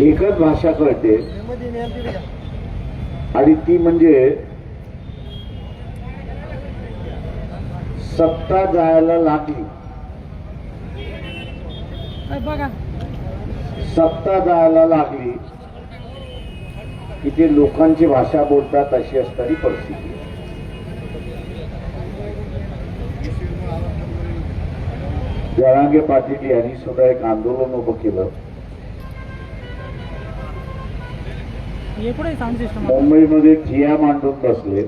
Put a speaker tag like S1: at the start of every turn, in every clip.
S1: एकच भाषा कळते आणि ती म्हणजे सत्ता जायला लागली,
S2: बघा
S1: सत्ता जायला लागली की ते लोकांची भाषा बोलतात अशी असणारी परिस्थिती. जरांगे पाटील यांनी सुद्धा एक आंदोलन उभं केलं. मुंबईमध्ये ठिय्या मांडून बसले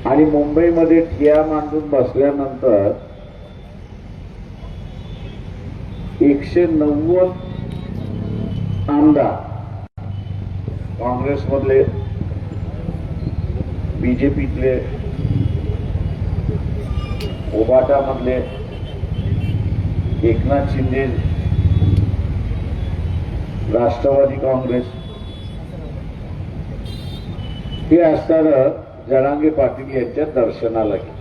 S1: आणि मुंबईमध्ये ठिय्या मांडून बसल्यानंतर 190 आमदार काँग्रेसमधले, बीजेपीतले, उबाटामधले, एकनाथ शिंदे, राष्ट्रवादी काँग्रेस हे असणारं जरांगे पाटील यांच्या दर्शनाला गेले.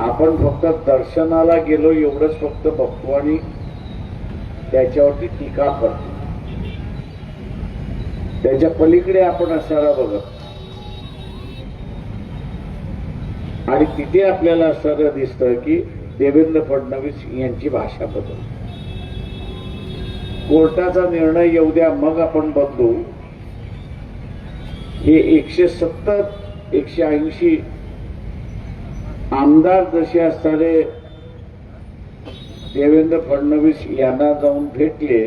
S1: आपण फक्त दर्शनाला गेलो एवढंच फक्त बघतो आणि त्याच्यावरती टीका करतो. त्याच्या पलीकडे आपण असणारा बघत आणि तिथे आपल्याला असं दिसतं की देवेंद्र फडणवीस यांची भाषा बदलली. कोर्टाचा निर्णय येऊ द्या मग आपण बदलू. हे 170 180 आमदार जसे असणारे देवेंद्र फडणवीस यांना जाऊन भेटले,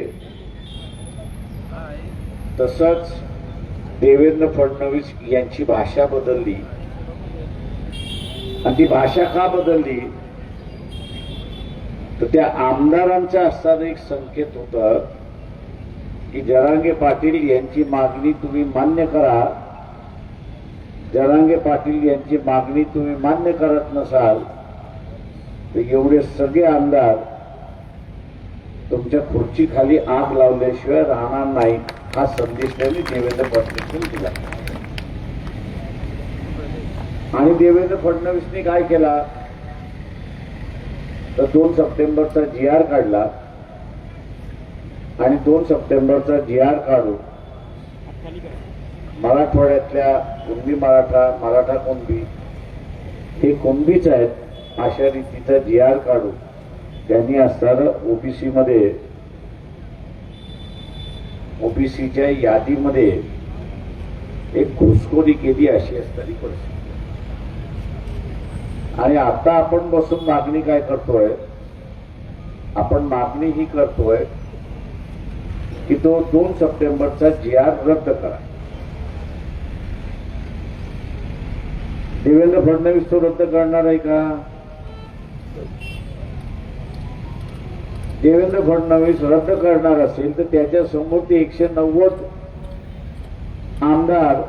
S1: तसंच देवेंद्र फडणवीस यांची भाषा बदलली. आणि ती भाषा का बदलली तर त्या आमदारांचा असताना एक संकेत होता की जरांगे पाटील यांची मागणी तुम्ही मान्य करा. जरांगे पाटील यांची मागणी तुम्ही मान्य करत नसाल तर एवढे सगळे आमदार तुमच्या खुर्चीखाली आग लावल्याशिवाय राहणार नाही, हा संदेश त्यांनी देवेंद्र फडणवीस दिला. आणि देवेंद्र फडणवीसने काय केला तर 2 सप्टेंबरचा GR काढला आणि 2 सप्टेंबरचा GR काढून मराठवाड्यातल्या कुणबी मराठा, मराठा कुणबी हे कुणबीच आहेत अशा रीतीचा GR काढून त्यांनी असणारं ओबीसी मध्ये, ओबीसीच्या यादीमध्ये एक घुसखोरी केली अशी असणारी परिस्थिती. आणि आता आपण बसून मागणी काय करतोय, आपण मागणी ही करतोय की तो 2 सप्टेंबरचा GR रद्द करा. देवेंद्र फडणवीस तो रद्द करणार आहे का? देवेंद्र फडणवीस रद्द करणार असेल तर त्याच्या समोर ते 190 आमदार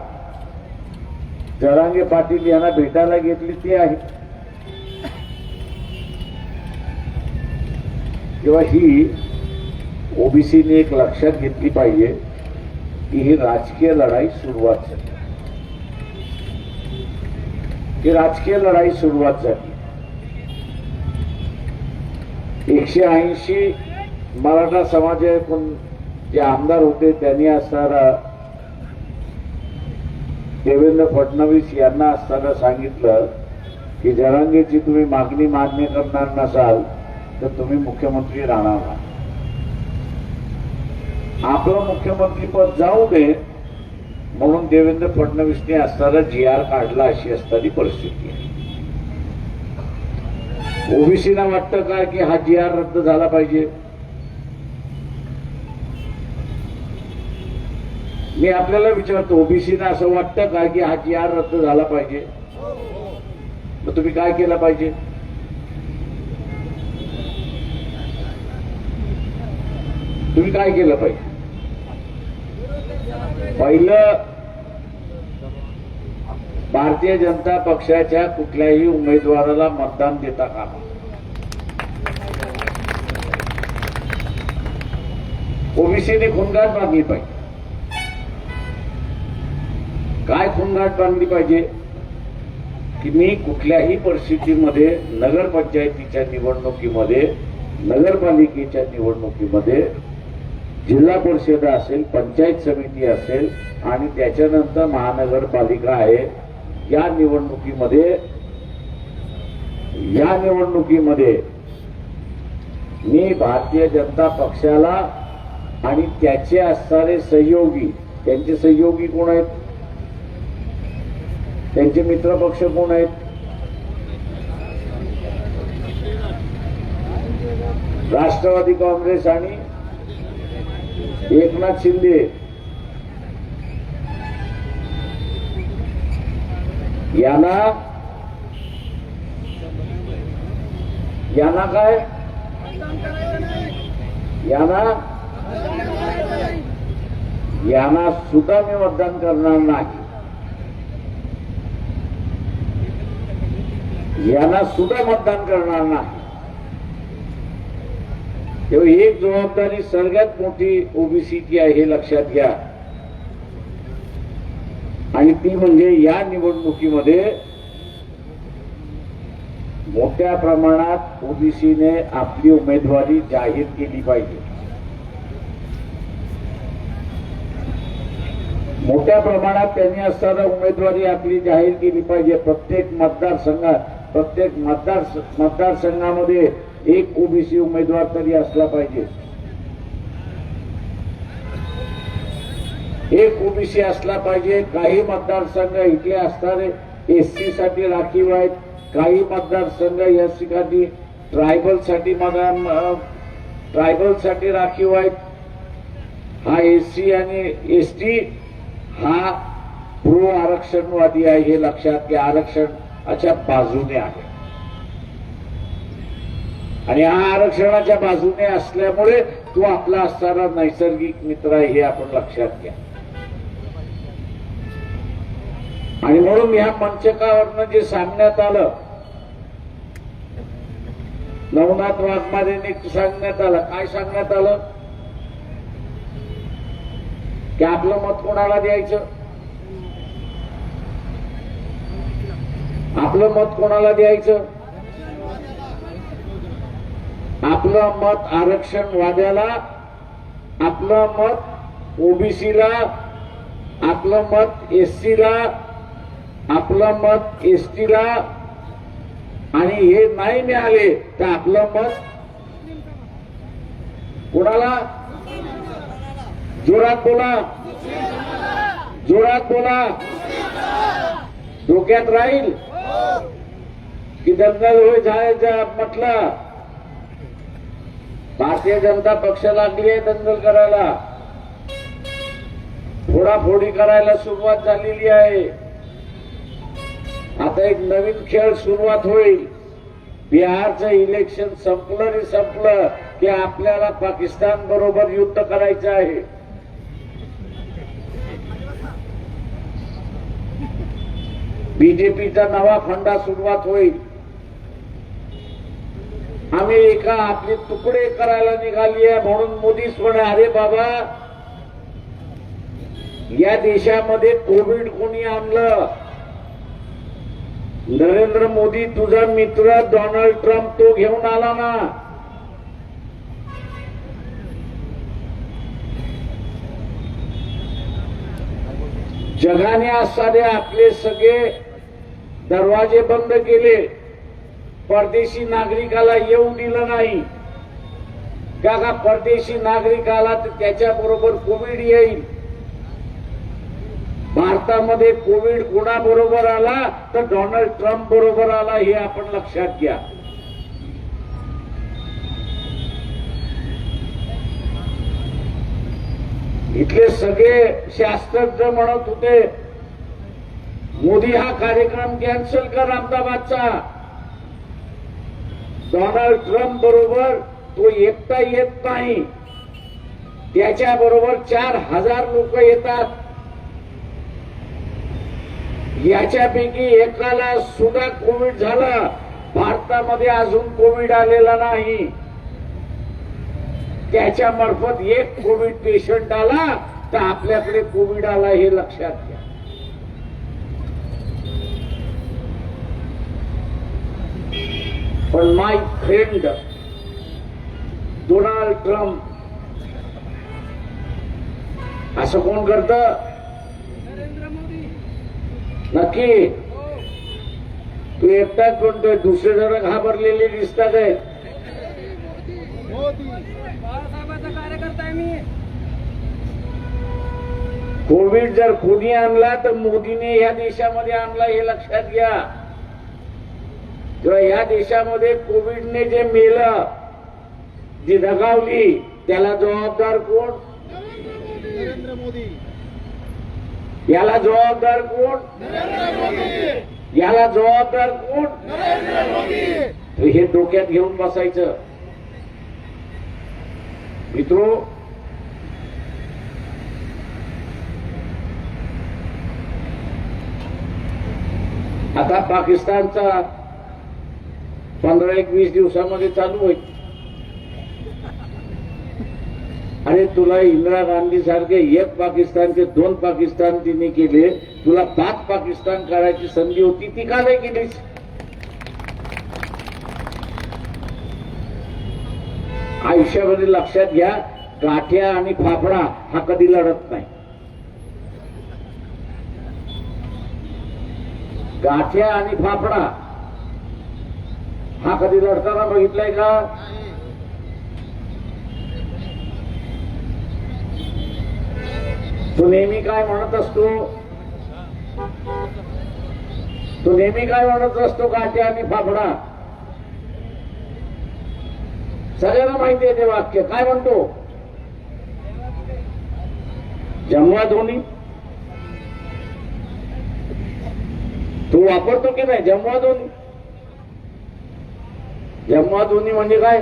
S1: जरांगे पाटील यांना भेटायला घेतले ते आहेत. तेव्हा ही ओबीसीने एक लक्षात घेतली पाहिजे की ही राजकीय लढाई सुरुवात झाली. ही राजकीय लढाई सुरुवात झाली. 180 मराठा समाजातून जे आमदार होते त्यांनी असणारा देवेंद्र फडणवीस यांना असताना सांगितलं की जरांगेची तुम्ही मागणी मान्य करणार नसाल तर तुम्ही मुख्यमंत्री राहणार नाही. आपलं मुख्यमंत्री पद जाऊ दे म्हणून देवेंद्र फडणवीसने असणारा GR काढला अशी असणारी परिस्थिती आहे. ओबीसीला वाटतं का की हा GR रद्द झाला पाहिजे? मी आपल्याला विचारतो, ओबीसीला असं वाटतं का की हा GR रद्द झाला पाहिजे? मग तुम्ही काय केलं पाहिजे? तुम्ही काय केलं पाहिजे? पहिलं, भारतीय जनता पक्षाच्या कुठल्याही उमेदवाराला मतदान देता कामा. ओबीसीने खुणगाट मागली पाहिजे. काय खुणगाट मागली पाहिजे की मी कुठल्याही परिस्थितीमध्ये नगरपंचायतीच्या निवडणुकीमध्ये नगरपालिकेच्या निवडणुकीमध्ये जिल्हा परिषद असेल, पंचायत समिती असेल आणि त्याच्यानंतर महानगरपालिका आहे, या निवडणुकीमध्ये मी भारतीय जनता पक्षाला आणि त्याचे असणारे सहयोगी, त्यांचे सहयोगी कोण आहेत, त्यांचे मित्र पक्ष कोण आहेत, राष्ट्रवादी काँग्रेस आणि एकनाथ शिंदे यांना काय यांना सुद्धा मी मतदान करणार नाही, यांना सुद्धा मतदान करणार नाही. तेव्हा एक जबाबदारी सगळ्यात मोठी ओबीसीची आहे हे लक्षात घ्या. आणि ती म्हणजे या निवडणुकीमध्ये मोठ्या प्रमाणात ओबीसीने आपली उमेदवारी जाहीर केली पाहिजे. मोठ्या प्रमाणात त्यांनी असताना उमेदवारी आपली जाहीर केली पाहिजे. प्रत्येक मतदारसंघामध्ये एक ओबीसी उमेदवार तरी असला पाहिजे. एक ओबीसी असला पाहिजे. काही मतदारसंघ इथले असणारे एससी साठी राखीव आहेत, काही मतदारसंघ या ठिकाणी ट्रायबल साठी राखीव आहेत. हा एससी आणि एसटी हा प्रो आरक्षणवादी आहे हे लक्षात घ्या. आरक्षणाच्या बाजूने आहे आणि हा आरक्षणाच्या बाजूने असल्यामुळे तो आपला असणारा नैसर्गिक मित्र आहे हे आपण लक्षात घ्या. आणि म्हणून ह्या मंचकावरनं जे सांगण्यात आलं, नवनाथ वाघमारेंनी सांगण्यात आलं, काय सांगण्यात आलं की आपलं मत कोणाला द्यायचं, आपलं मत कोणाला द्यायचं, आपलं मत आरक्षणवाद्याला, आपलं मत ओबीसीला, आपलं मत एससीला, आपलं मत एसटीला, आणि हे नाही मिळाले तर आपलं मत कोणाला, जोरात बोला, जोरात बोला, डोक्यात राहील की दंगल होय जायचं म्हटलं. भारतीय जनता पक्ष लागली आहे दंगल करायला, फोडाफोडी करायला सुरुवात झालेली आहे. आता एक नवीन खेळ सुरुवात होईल. बिहारचं इलेक्शन संपलं रे संपलं की आपल्याला पाकिस्तान बरोबर युद्ध करायचं आहे. बीजेपीचा नवा फंडा सुरुवात होईल. अमेरिका आपले तुकडे करायला निघाली आहे म्हणून मोदीच म्हणे, अरे बाबा या देशामध्ये कोविड कोणी आणलं? नरेंद्र मोदी तुझा मित्र डोनाल्ड ट्रम्प तो घेऊन आला ना. जगाने असणारे आपले सगळे दरवाजे बंद केले, परदेशी नागरिकाला येऊ दिलं नाही. का परदेशी नागरिकाला तर त्याच्याबरोबर कोविड येईल. भारतामध्ये कोविड कोणाबरोबर आला तर डोनाल्ड ट्रम्प बरोबर आला हे आपण लक्षात घ्या. इथले सगळे शास्त्रज्ञ म्हणत होते मोदी हा कार्यक्रम कॅन्सल कर अहमदाबादचा. डोनाल्ड ट्रम्प बरोबर तो एकटा येत नाही, त्याच्याबरोबर 4,000 लोक येतात. याच्यापैकी एकाला सुद्धा कोविड झाला. भारतामध्ये अजून कोविड आलेला नाही. त्याच्या मार्फत एक कोविड पेशंट आला तर आपल्याकडे कोविड आला हे लक्षात घ्या. पण माय फ्रेंड डोनाल्ड ट्रम्प असं कोण करत? नक्की तू एकटाच म्हणतोय, दुसरे जण घाबरलेले दिसतात आहेत. कोविड जर कोणी आणला तर मोदीने या देशामध्ये आणला, हे लक्षात घ्या. तेव्हा या देशामध्ये कोविडने जे मेलं, जी दगावली, त्याला जबाबदार कोण?
S2: नरेंद्र मोदी.
S1: याला जबाबदार कोण? याला जबाबदार कोण? हे डोक्यात घेऊन बसायचं. मित्रो, आता पाकिस्तानचा 15-20 दिवसामध्ये चालू होईल. आणि तुला इंदिरा गांधी सारखे एक पाकिस्तानचे 2 पाकिस्तान तिने केले, तुला 5 पाकिस्तान करायची संधी होती, ती का नाही केलीस? आयुष्यामध्ये लक्षात घ्या, गाठ्या आणि फाफडा हा कधी लढत नाही. गाठ्या आणि फाफडा हा कधी लढताना बघितलाय का? तो नेहमी काय म्हणत असतो? तो नेहमी काय म्हणत असतो? गाठ्या आणि फाफडा. सगळ्यांना माहिती आहे ते वाक्य. काय म्हणतो? जमवा दोन्ही. तो वापरतो की नाही? जमवा दोन्ही. जमवा दोन्ही म्हणजे काय?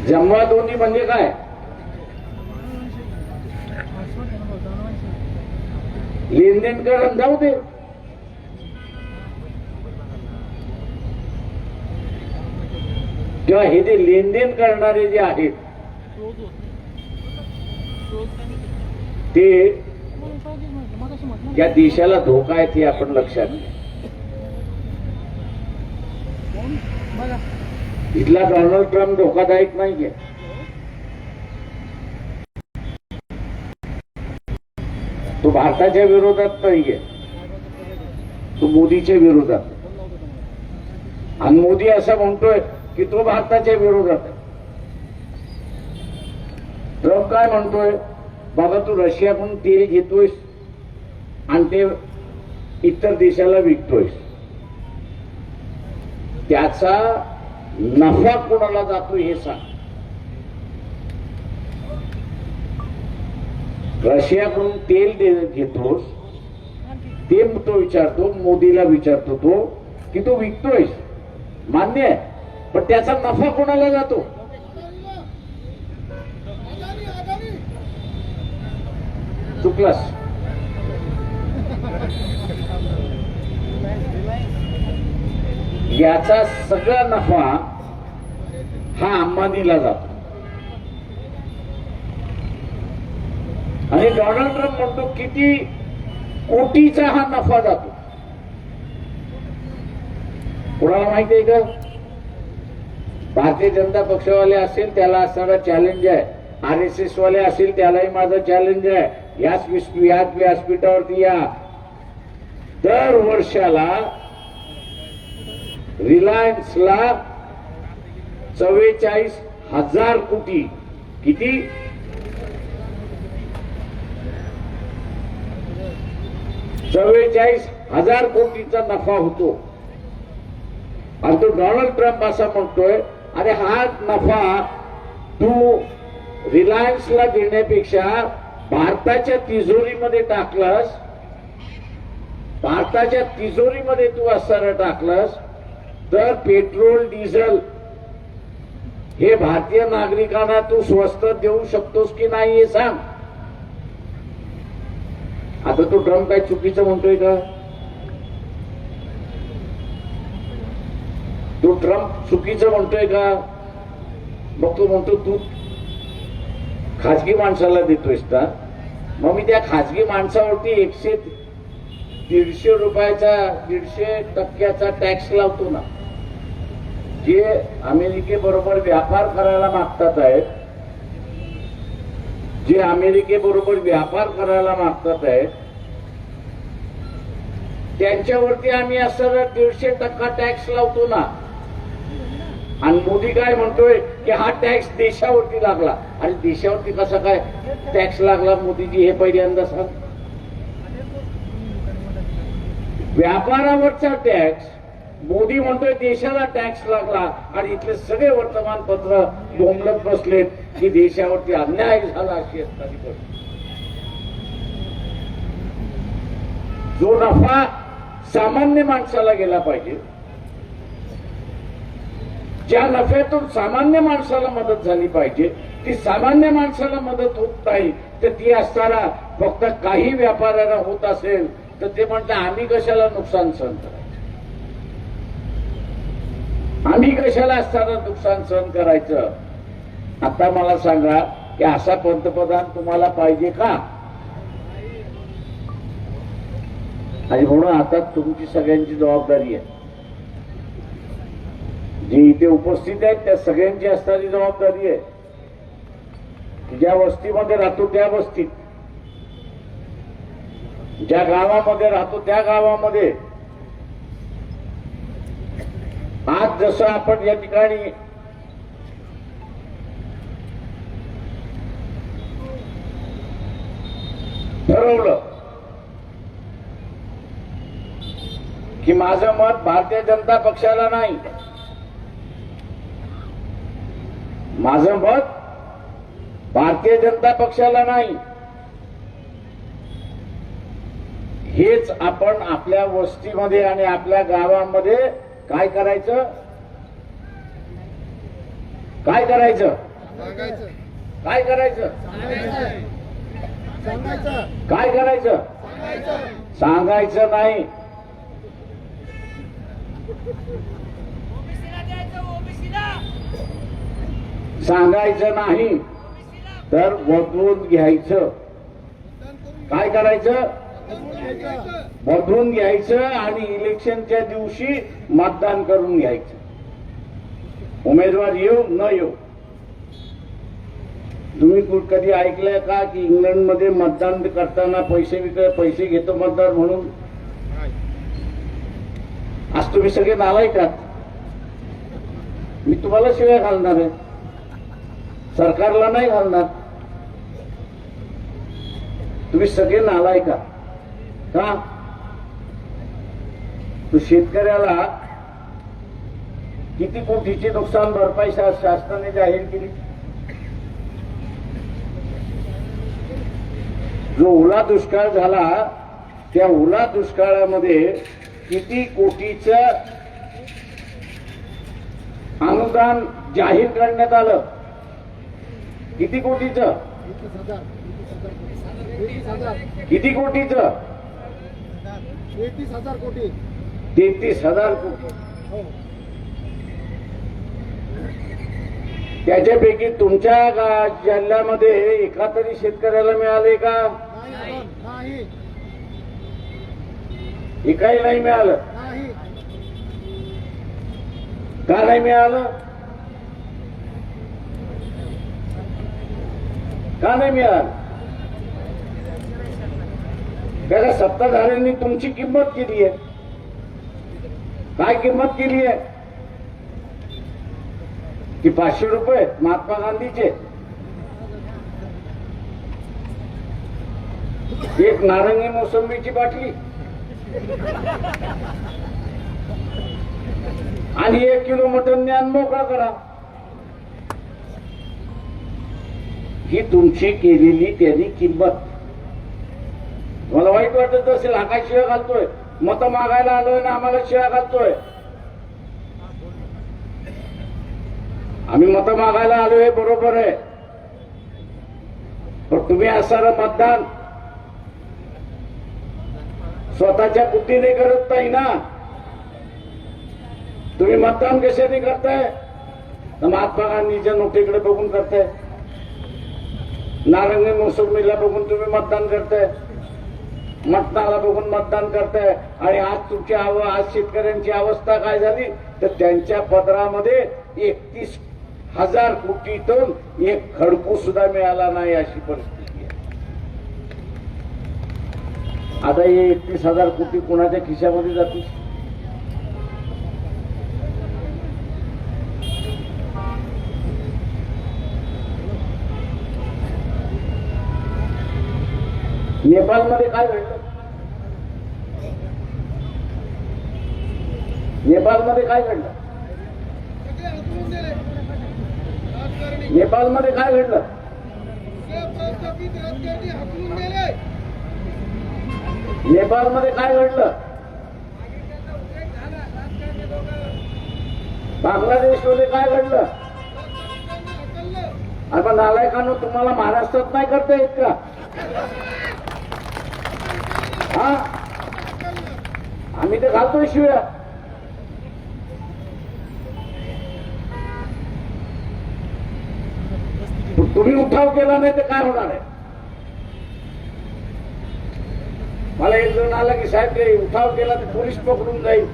S1: जमवा दोन्ही म्हणजे काय? लेनदेन करून जाऊ दे. किंवा हे जे लेनदेन करणारे जे आहेत ते त्या देशाला धोका आहे, ते आपण लक्षात घ्या. इथला डोनाल्ड ट्रम्प धोकादायक नाहीये. तो भारताच्या विरोधात नाहीये, तो मोदीच्या विरोधात. आणि मोदी असं म्हणतोय की तो भारताच्या विरोधात आहे. ट्रम्प काय म्हणतोय? बाबा तू रशियाकडून तेल घेतोयस आणि ते इतर देशाला विकतोयस, त्याचा नफा कोणाला जातो हे सांग. रशियाकडून तेल घेतोस ते तो विचारतो, मोदीला विचारतो तो की तो विकतोयस, मान्य आहे, पण त्याचा नफा कोणाला जातो? चुकलास. याचा सगळा नफा हा अंबानीला जातो. आणि डोनाल्ड ट्रम्प म्हणतो किती कोटीचा हा नफा जातो. कोणाला माहिती आहे का? भारतीय जनता पक्षवाले असेल त्याला असणारा चॅलेंज आहे, RSS वाले असेल त्यालाही माझं चॅलेंज आहे. याच व्यासपीठावरती या. दर वर्षाला रिलायन्सला 44,000 कोटी, किती? 44,000 कोटीचा नफा होतो. आणि तो डोनाल्ड ट्रम्प असा म्हणतोय, अरे हा नफा तू रिलायन्सला देण्यापेक्षा भारताच्या तिजोरीमध्ये टाकलंस, भारताच्या तिजोरीमध्ये तू असं टाकलंस तर पेट्रोल डिझेल हे भारतीय नागरिकांना तू स्वस्त देऊ शकतोस की नाही हे सांग. आता तो ट्रम्प काय चुकीचं म्हणतोय का? तो ट्रम्प चुकीचं म्हणतोय का? मग तो म्हणतो तू खाजगी माणसाला देतोयस का? मग मी त्या खाजगी माणसावरती 150 रुपयाचा 150% टॅक्स लावतो ना. जे अमेरिकेबरोबर व्यापार करायला मागतात आहेत, जे अमेरिकेबरोबर व्यापार करायला मागतात आहेत, त्यांच्यावरती आम्ही असं 150% टॅक्स लावतो ना. आणि मोदी काय म्हणतोय की हा टॅक्स देशावरती लागला. आणि देशावरती कसा काय टॅक्स लागला मोदीजी, हे पहिल्यांदा सांग. व्यापारावरचा टॅक्स मोदी म्हणतोय देशाला टॅक्स लागला. आणि इथले सगळे वर्तमानपत्र बोंबलत बसलेत की देशावरती अन्याय झाला अशी असताना जो नफा सामान्य माणसाला गेला पाहिजे, ज्या नफ्यातून सामान्य माणसाला मदत झाली पाहिजे, ती सामान्य माणसाला मदत होत नाही. तर ती असताना फक्त काही व्यापाऱ्यांना होत असेल तर ते म्हणतात आम्ही कशाला नुकसान सहन करायचं, आम्ही कशाला असताना नुकसान सहन करायचं. आता मला सांगा की असा पंतप्रधान तुम्हाला पाहिजे का? आणि म्हणून आता तुमची सगळ्यांची जबाबदारी आहे, जे इथे उपस्थित आहेत त्या सगळ्यांची असणारी जबाबदारी आहे. ज्या वस्तीमध्ये राहतो त्या वस्तीत, ज्या गावामध्ये राहतो त्या गावामध्ये, आज जसं आपण या ठिकाणी ठरवलं की माझं मत भारतीय जनता पक्षाला नाही, माझं मत भारतीय जनता पक्षाला नाही, हेच आपण आपल्या वस्तीमध्ये आणि आपल्या गावामध्ये काय करायचं, काय करायचं,
S2: सांगायचं
S1: काय करायचं,
S2: सांगायचं
S1: काय करायचं, सांगायचं नाही. सांगायचं नाही तर बदलून घ्यायचं. काय करायचं, बदलून घ्यायचं आणि इलेक्शनच्या दिवशी मतदान करून घ्यायचं. उमेदवार येऊ न येऊ. तुम्ही कधी ऐकलंय का की इंग्लंडमध्ये मतदान करताना पैसे घेतो मतदार म्हणून? आज तुम्ही सगळे नालायक आहात. मी तुम्हाला शिवाय घालणार आहे, सरकारला नाही घालणार. तुम्ही सगळे नालायक आहात का? तो शेतकऱ्याला किती कोटीची नुकसान भरपाई शासनाने जाहीर केली. जो ओला दुष्काळ झाला त्या ओला दुष्काळामध्ये किती कोटीचं अनुदान जाहीर करण्यात आलं? किती कोटीचं?
S2: 33,000
S1: कोटीचं?
S2: 33,000 कोटी.
S1: 33,000 कोटी.
S2: हो.
S1: त्याच्यापैकी तुमच्या जिल्ह्यामध्ये एका तरी शेतकऱ्याला मिळाले का?
S2: नाही.
S1: एकाही नाही मिळालं.
S2: नाही.
S1: का नाही मिळालं? का नाही मिळालं? त्याला सत्ताधाऱ्यांनी तुमची किंमत केली आहे. काय किंमत केली आहे? की 500 रुपये महात्मा गांधीचे, एक नारंगी मोसंबीची बाटली आणि 1 किलो मटन ज्ञान मोकळा करा. ही तुमची केलेली त्यांनी किंमत. मला वाईट वाटत असेल, हा काय शिव्या घालतोय? मत मागायला आलोय ना आम्हाला शिव्या घालतोय? आम्ही मत मागायला आलोय हे बरोबर आहे, पण तुम्ही असणारं मतदान स्वतःच्या बुद्धीने करत नाही ना. तुम्ही मतदान कशाने करताय? महात्मा गांधीच्या नोटीकडे बघून करताय, नारंगी मोसंबीला बघून तुम्ही मतदान करताय. मतदानाला बघून मतदान करताय आणि आज आज शेतकऱ्यांची अवस्था काय झाली तर त्यांच्या पदरामध्ये 31,000 कोटीतून एक खडकू सुद्धा मिळाला नाही अशी परिस्थिती आहे. आता हे 31,000 कोटी कोणाच्या खिशामध्ये जातील? नेपाळमध्ये काय घडलं? नेपाळमध्ये काय घडलं? नेपाळमध्ये काय घडलं? नेपाळमध्ये काय घडलं? बांगलादेशमध्ये काय घडलं? आता नालायकांनो तुम्हाला महाराष्ट्रात नाही करता येत का? हा, आम्ही तर घालतोय शिव्या. तुम्ही उठाव केला नाही तर काय होणार आहे? मला एक जण आला की साहेब ते उठाव केला तर पोलीस पकडून जाईल.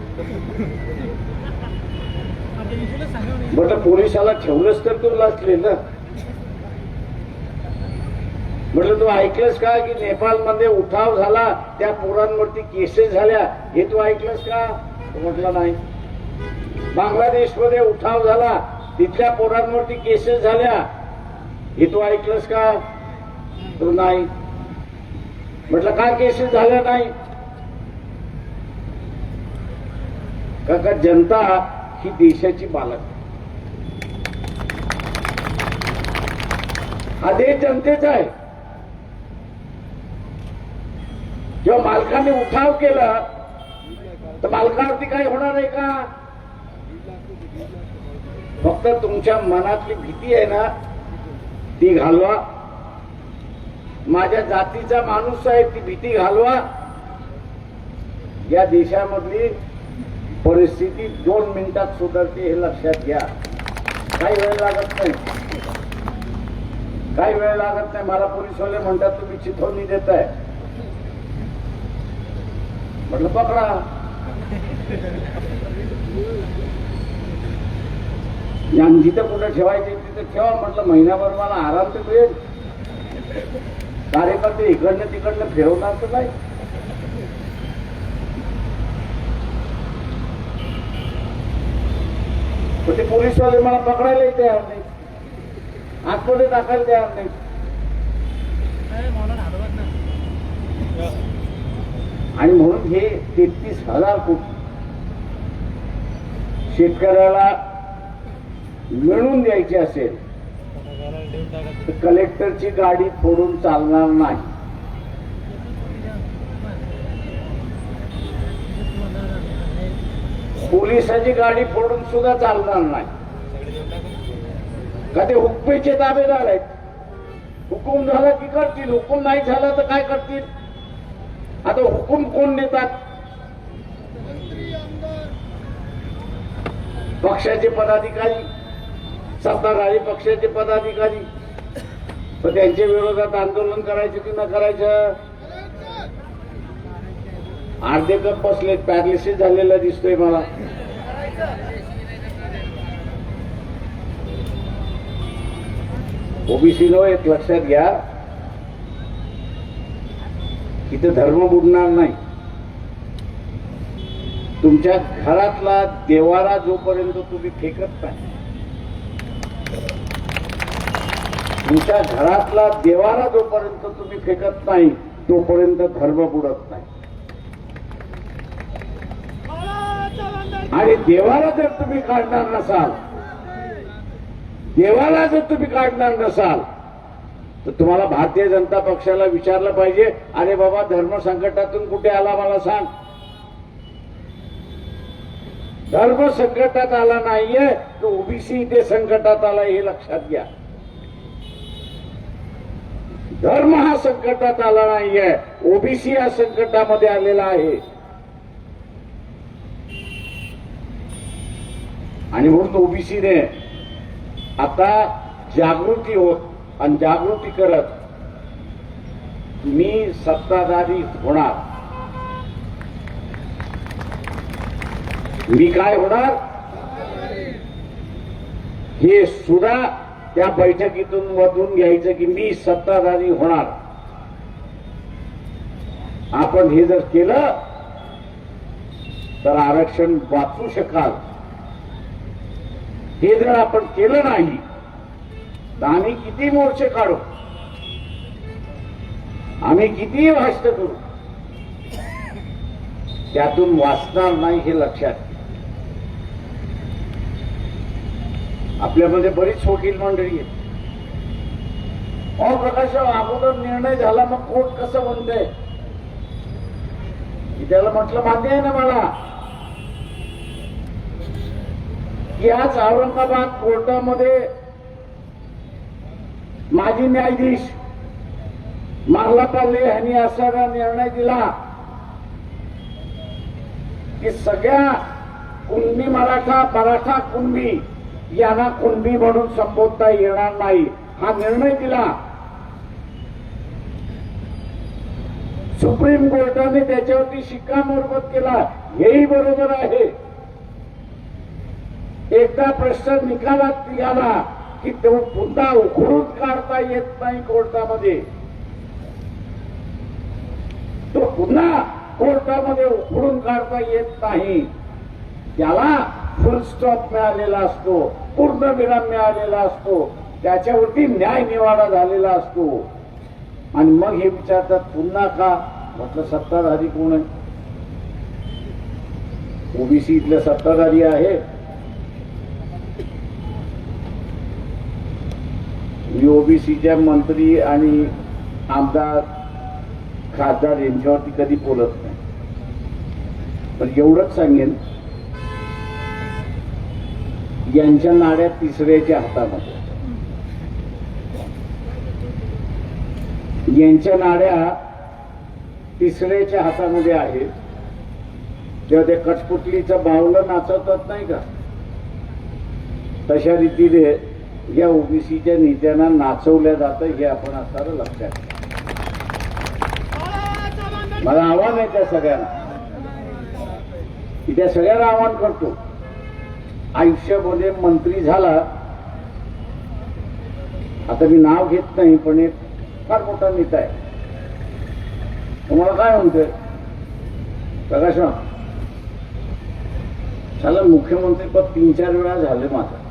S1: म्हटलं पोलिसाला ठेवलंच तर तू लाचले ना. म्हटलं तू ऐकलंस का की नेपाळमध्ये उठाव झाला त्या पोरांवरती केसेस झाल्या हे तू ऐकलंस का? म्हटलं नाही. बांगलादेशमध्ये उठाव झाला तिथल्या पोरांवरती केसेस झाल्या हे तू ऐकलंस का? तर नाही. म्हटलं काय केसेस झाल्या नाही? का जनता ही देशाची मालक, हा देश जनतेचा आहे. जेव्हा मालकाने उठाव केला तर मालकावरती काय होणार आहे का? फक्त तुमच्या मनातली भीती आहे ना ती घालवा. माझ्या जातीचा माणूस आहे ती भीती घालवा. या देशामधली परिस्थिती 2 मिनिटात सुधारते हे लक्षात घ्या. काही वेळ लागत नाही, काही वेळ लागत नाही. मला पोलीसवाले म्हणतात तुम्ही चिथवणी देताय. म्हटलं पकडा. जिथं कुठं ठेवायचे तिथं ठेवा. म्हटलं महिनाभर मला आराम तर मिळेल. कार्यकर्ते इकडनं तिकडनं फिरवणार तर नाही. पण ते पोलीसवाले मला पकडायलाही तयार नाही, आतमध्ये टाकायला तयार नाही. आणि म्हणून हे 33,000 कोटी शेतकऱ्याला मिळवून द्यायचे असेल तर कलेक्टरची गाडी फोडून चालणार नाही. पोलिसाची गाडी फोडून सुद्धा चालणार नाही. का ते हुकमेचे ताबेदार आहेत. हुकूम झाला की करतील, हुकूम नाही झाला तर काय करतील? आता हुकूम कोण देतात? पक्षाचे पदाधिकारी, सत्ताधारी पक्षाचे पदाधिकारी. पण त्यांच्या विरोधात आंदोलन करायचं की न करायचं? अर्धे कप बसलेत, पॅरालिसिस झालेला दिसतोय मला. ओबीसीनो एक लक्षात घ्या, इथं धर्म बुडणार नाही. तुमच्या घरातला देवारा जोपर्यंत तुम्ही फेकत नाही, तुमच्या घरातला देवारा जोपर्यंत तुम्ही फेकत नाही तोपर्यंत धर्म बुडत नाही. आणि देवाला जर तुम्ही काढणार नसाल, देवाला जर तुम्ही काढणार नसाल तर तुम्हाला भारतीय जनता पक्षाला विचारलं पाहिजे, अरे बाबा धर्म संकटातून कुठे आला मला सांग. धर्म संकटात आला नाहीये तर ओबीसी इथे संकटात आला हे लक्षात घ्या. धर्म हा संकटात आला नाहीये, ओबीसी हा संकटामध्ये आलेला आहे. आणि म्हणून ओबीसीने आता जागृती होत आणि जागृती करत मी सत्ताधारी होणार. मी काय होणार हे सुद्धा त्या बैठकीतून मधून घ्यायचं की मी सत्ताधारी होणार. आपण हे जर केलं तर आरक्षण वाचू शकाल. हे जर आपण केलं नाही तर आम्ही किती मोर्चे काढू, आम्ही कितीही भाषण करू, त्यातून वाचणार नाही हे लक्षात. आपल्यामध्ये बरीच वकील मंडळी आहे. प्रकाशराव अगोदर निर्णय झाला मग कोर्ट कसं म्हणतंय. त्याला म्हटलं मान्य आहे ना मला की आज औरंगाबाद कोर्टामध्ये माजी न्यायाधीश मार्लापाले यांनी असा निर्णय दिला की सगळ्या कुणबी मराठा कुणबी यांना कुणबी म्हणून संबोधता येणार नाही. हा निर्णय दिला. सुप्रीम कोर्टाने त्याच्यावरती शिक्कामोर्तब केला. हेही बरोबर आहे. एकदा प्रश्न निकालात निघाला की तो पुन्हा उखडून काढता येत नाही कोर्टामध्ये. तो पुन्हा कोर्टामध्ये उखडून काढता येत नाही. त्याला फुल स्टॉप मिळालेला असतो, पूर्णविराम मिळालेला असतो, त्याच्यावरती न्याय निवाडा झालेला असतो. आणि मग हे विचारतात पुन्हा का. म्हटलं सत्ताधारी कोण आहे. ओबीसी इथले सत्ताधारी आहे. मी ओबीसीच्या मंत्री आणि आमदार खासदार यांच्यावरती कधी बोलत नाही. पण एवढंच सांगेन यांच्या नाड्या तिसऱ्याच्या हातामध्ये, यांच्या नाड्या तिसऱ्याच्या हातामध्ये आहेत. जेव्हा ते कठपुतलीचं बावलं नाचवतात नाही का, तशा रीतीने या ओबीसीच्या नेत्यांना नाचवल्या जातं. हे आपण असणार लक्षात. मला आव्हान आहे त्या सगळ्यांना, त्या सगळ्यांना आव्हान करतो. आयुष्यामध्ये मंत्री झाला, आता मी नाव घेत नाही पण एक फार मोठा नेता आहे. तुम्हाला काय म्हणतोय प्रकाशराव, झालं मुख्यमंत्री पद 3-4 वेळा झाले माझं.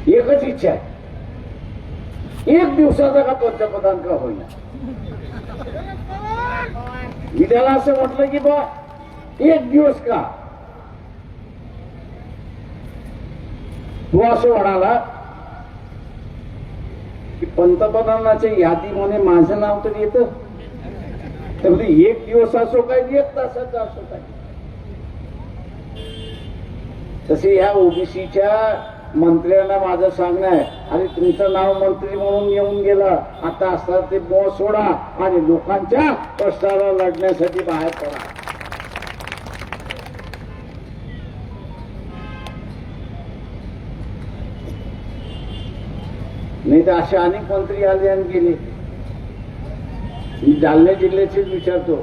S1: एकच इच्छा आहे, एक दिवसाचा का पंतप्रधान का होईना. मी त्याला असं म्हटलं की बा एक दिवस का. तू असं म्हणाला की पंतप्रधानाच्या यादीमध्ये माझं नाव तर येतं, तर म्हणजे एक दिवस असो काय 1 तासाचा असो काय. तसे या ओबीसीच्या मंत्र्यांना माझं सांगणं आहे, आणि तुमचं नाव मंत्री म्हणून येऊन गेलं, आता असता ते मोह सोडा आणि लोकांच्या कष्टाला लढण्यासाठी बाहेर पडा. नाही तर असे अनेक मंत्री आले आणि गेले. मी जालना जिल्ह्याचेच विचारतो,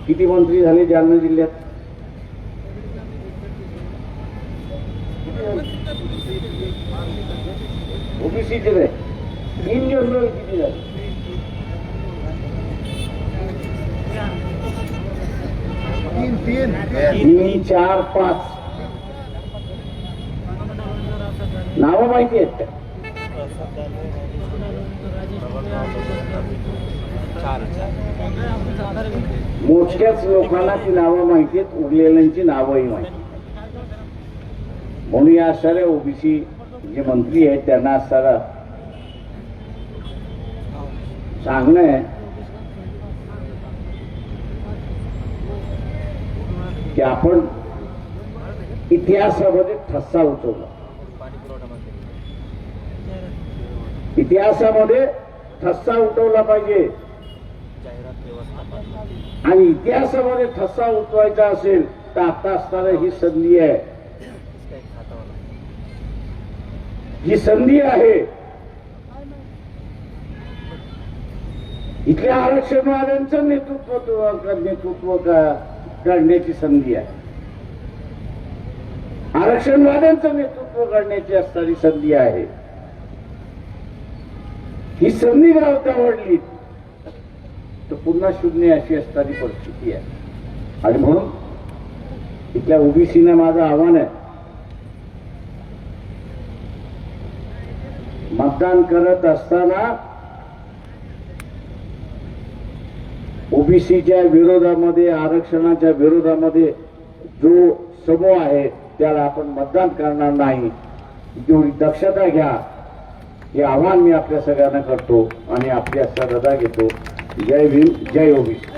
S1: किती मंत्री झाले जालना जिल्ह्यात. ओबीसीचे नाही, इन जनरल किती झाले. 3, 4, 5 नावं माहिती आहेत का. मोजक्याच लोकांना ती नावं माहिती आहेत, उरलेल्यांची नावंही माहिती. म्हणून या असणाऱ्या ओबीसी जे मंत्री आहेत त्यांना असणारा सांगणं आहे की आपण इतिहासामध्ये ठसा उठवला. इतिहासामध्ये ठसा उठवला पाहिजे, आणि इतिहासामध्ये ठसा उठवायचा असेल तर आता असणारी ही संधी आहे. ही संधी आहे इथल्या आरक्षणवाद्यांचं नेतृत्व करण्याची संधी आहे. आरक्षणवाद्यांचं नेतृत्व करण्याची असणारी संधी आहे. ही संधी गावडली तर पुन्हा शून्य अशी असणारी परिस्थिती आहे. आणि म्हणून इथल्या ओबीसीना माझं आव्हान आहे, मतदान करत असताना ओबीसीच्या विरोधामध्ये, आरक्षणाच्या विरोधामध्ये जो समूह आहे त्याला आपण मतदान करणार नाही, तेवढी दक्षता घ्या. हे आव्हान मी आपल्या सगळ्यांना करतो आणि आपल्या रजा घेतो. जय भीम, जय ओबीसी.